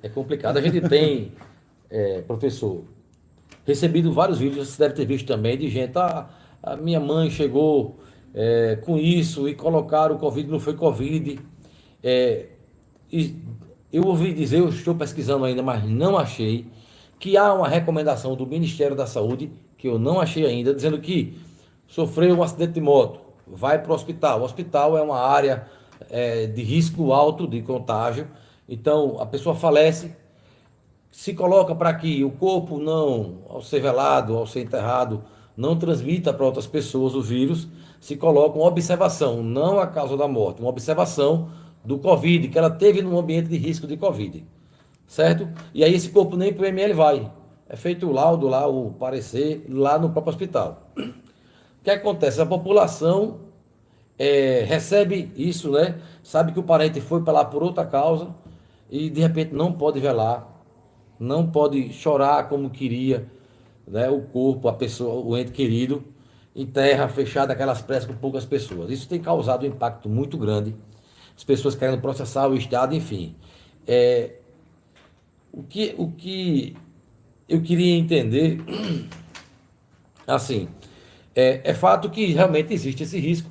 É complicado. A gente tem, professor, recebido vários vídeos, você deve ter visto também, de gente, a minha mãe chegou com isso e colocaram o Covid, não foi Covid. É, e eu ouvi dizer, eu estou pesquisando ainda, mas não achei, que há uma recomendação do Ministério da Saúde, que eu não achei ainda, dizendo que sofreu um acidente de moto, vai para o hospital. O hospital é uma área de risco alto de contágio, então a pessoa falece, se coloca para que o corpo não, ao ser velado, ao ser enterrado, não transmita para outras pessoas o vírus, se coloca uma observação, não a causa da morte, uma observação do Covid, que ela teve num ambiente de risco de Covid, certo? E aí esse corpo nem para o ML vai. É feito o laudo lá, o parecer, lá no próprio hospital. O que acontece? A população recebe isso, né? Sabe que o parente foi para lá por outra causa e de repente não pode velar, não pode chorar como queria, né? O corpo, a pessoa, o ente querido, em terra fechada, aquelas pressas com poucas pessoas. Isso tem causado um impacto muito grande. As pessoas querendo processar o Estado, enfim. É, o que eu queria entender, assim, é fato que realmente existe esse risco,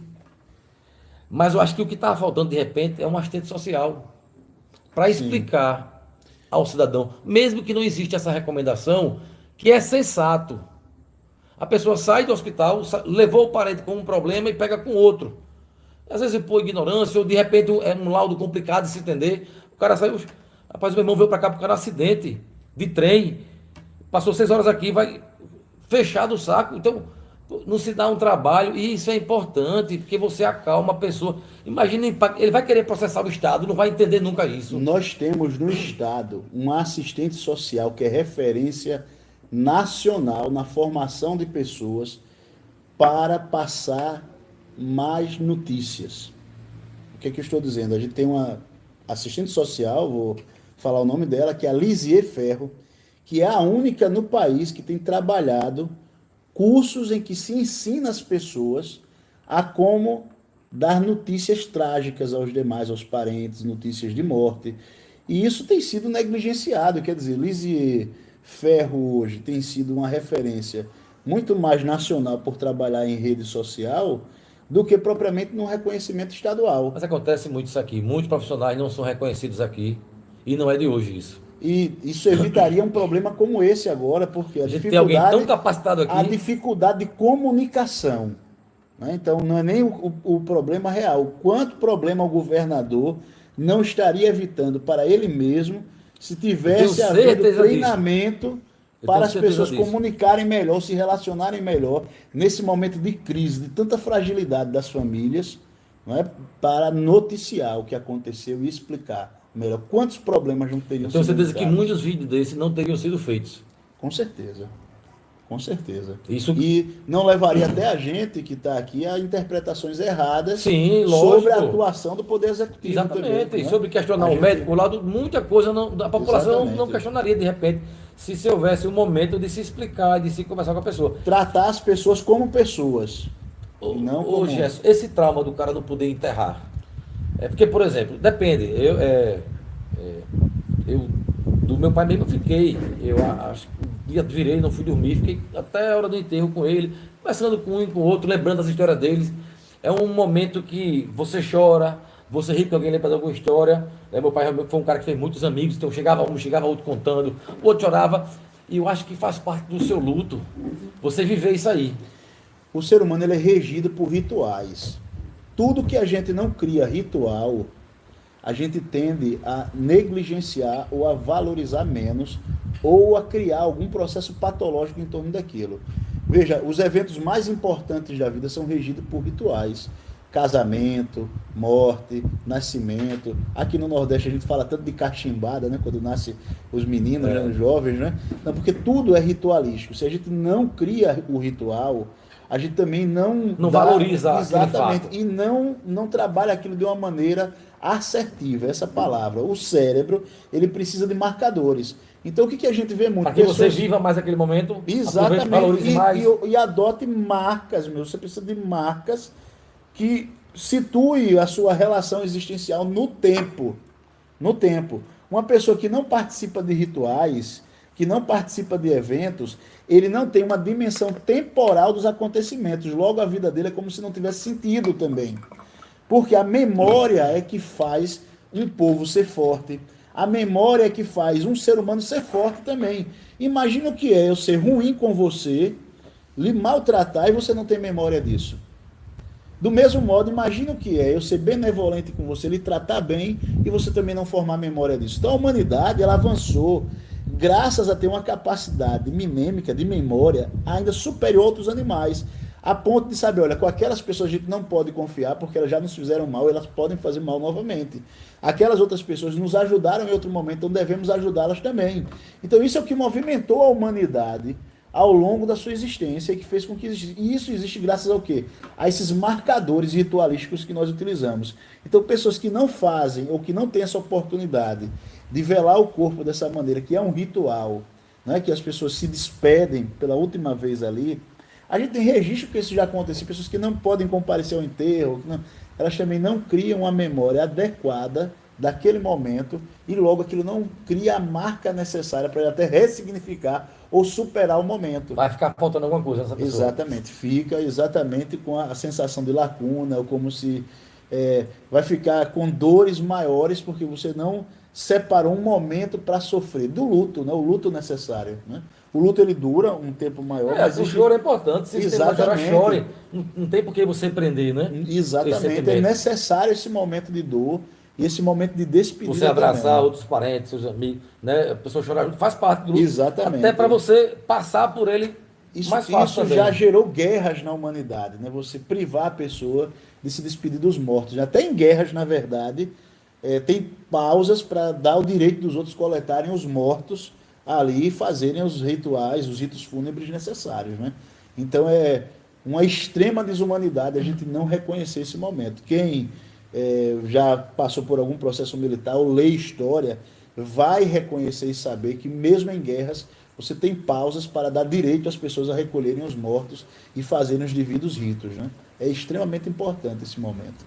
mas eu acho que o que está faltando de repente é um assistente social para Sim, explicar ao cidadão, mesmo que não exista essa recomendação, que é sensato. A pessoa sai do hospital, levou o parente com um problema e pega com outro. Às vezes por ignorância, ou de repente é um laudo complicado de se entender. O cara saiu, rapaz, meu irmão veio para cá por causa de um acidente de trem, passou 6 horas aqui, vai fechado o saco. Então, não se dá um trabalho, e isso é importante, porque você acalma a pessoa. Imagina o impacto, ele vai querer processar o Estado, não vai entender nunca isso. nós temos no Estado um assistente social que é referência nacional na formação de pessoas para passar mais notícias. O que é que eu estou dizendo? A gente tem uma assistente social, vou falar o nome dela, que é a Lisier Ferro, que é a única no país que tem trabalhado cursos em que se ensina as pessoas a como dar notícias trágicas aos demais, aos parentes, notícias de morte. E isso tem sido negligenciado, quer dizer, Lisier Ferro hoje tem sido uma referência muito mais nacional por trabalhar em rede social do que propriamente no reconhecimento estadual. Mas acontece muito isso aqui. Muitos profissionais não são reconhecidos aqui, e não é de hoje isso. E isso evitaria um problema como esse agora, porque A gente tem alguém tão capacitado a aqui. dificuldade de comunicação, né? Então, não é nem o problema real. O quanto problema o governador não estaria evitando para ele mesmo se Eu tenho tivesse havido certeza disso. treinamento Eu tenho para as certeza pessoas disso. comunicarem melhor, se relacionarem melhor nesse momento de crise, de tanta fragilidade das famílias, não é? Para noticiar o que aconteceu e explicar melhor quantos problemas não Eu teriam tenho sido certeza que evitados. muitos vídeos desses não teriam sido feitos. Com certeza. Com certeza. Isso, E não levaria até a gente que está aqui a interpretações erradas sim, sobre a lógico. atuação do Poder Executivo também, Exatamente. E né? sobre questionar A o gente, médico, o lado, muita coisa a população não exatamente. questionaria de repente, se houvesse um momento de se explicar, de se conversar com a pessoa. Tratar as pessoas como pessoas e não Ô como... Gerson, esse trauma do cara não poder enterrar. É porque, por exemplo, depende. Eu do meu pai mesmo eu fiquei. Acho que um dia virei, não fui dormir, fiquei até a hora do enterro com ele, conversando com um e com o outro, lembrando das histórias deles. É um momento que você chora, você ri porque alguém lembra de alguma história. Né? Meu pai realmente foi um cara que fez muitos amigos, então chegava um, chegava outro contando, o outro chorava. E eu acho que faz parte do seu luto você viver isso aí. O ser humano ele é regido por rituais. Tudo que a gente não cria ritual, a gente tende a negligenciar ou a valorizar menos ou a criar algum processo patológico em torno daquilo. Veja, os eventos mais importantes da vida são regidos por rituais. Casamento, morte, nascimento. Aqui no Nordeste a gente fala tanto de cachimbada, né? Quando nasce os meninos, né? É, Os jovens, né? Não, porque tudo é ritualístico. Se a gente não cria o ritual, a gente também não não dá valoriza aquele exatamente fato. e não trabalha aquilo de uma maneira assertiva, essa palavra. O cérebro, ele precisa de marcadores. Então o que, que a gente vê muito? Para que você Pessoas viva mais aquele momento, aproveite, exatamente valorize mais. e adote marcas, meu. Você precisa de marcas que situe a sua relação existencial no tempo. No tempo. Uma pessoa que não participa de rituais, que não participa de eventos, ele não tem uma dimensão temporal dos acontecimentos. Logo, a vida dele é como se não tivesse sentido também. Porque a memória é que faz um povo ser forte. A memória é que faz um ser humano ser forte também. Imagina o que é eu ser ruim com você, lhe maltratar e você não ter memória disso. Do mesmo modo, imagina o que é eu ser benevolente com você, lhe tratar bem e você também não formar memória disso. Então a humanidade, ela avançou graças a ter uma capacidade mnemônica, de memória, ainda superior a outros animais, a ponto de saber, olha, com aquelas pessoas a gente não pode confiar porque elas já nos fizeram mal, elas podem fazer mal novamente. Aquelas outras pessoas nos ajudaram em outro momento, então devemos ajudá-las também. Então isso é o que movimentou a humanidade ao longo da sua existência e que fez com que isso existe graças ao quê? A esses marcadores ritualísticos que nós utilizamos. Então, pessoas que não fazem ou que não têm essa oportunidade de velar o corpo dessa maneira, que é um ritual, né, que as pessoas se despedem pela última vez ali, a gente tem registro que isso já aconteceu, pessoas que não podem comparecer ao enterro, elas também não criam uma memória adequada daquele momento e logo aquilo não cria a marca necessária para até ressignificar ou superar o momento. Vai ficar faltando alguma coisa nessa pessoa. Exatamente, fica exatamente com a sensação de lacuna, ou como se vai ficar com dores maiores porque você não separou um momento para sofrer do luto, né? O luto necessário, né? O luto ele dura um tempo maior, mas o choro é importante, se você chorar, chore, não tem por que você prender, né? Exatamente, é necessário esse momento de dor e esse momento de despedida. Você abraçar também, né? outros parentes, seus amigos, né? A pessoa chorar junto, faz parte do luto. Exatamente. Até para você passar por ele mais fácil isso também. já gerou guerras na humanidade, né? Você privar a pessoa de se despedir dos mortos. Até em guerras, na verdade, tem pausas para dar o direito dos outros coletarem os mortos ali e fazerem os rituais, os ritos fúnebres necessários, né? Então é uma extrema desumanidade a gente não reconhecer esse momento. Quem já passou por algum processo militar ou lê história vai reconhecer e saber que mesmo em guerras você tem pausas para dar direito às pessoas a recolherem os mortos e fazerem os devidos ritos, né? É extremamente importante esse momento.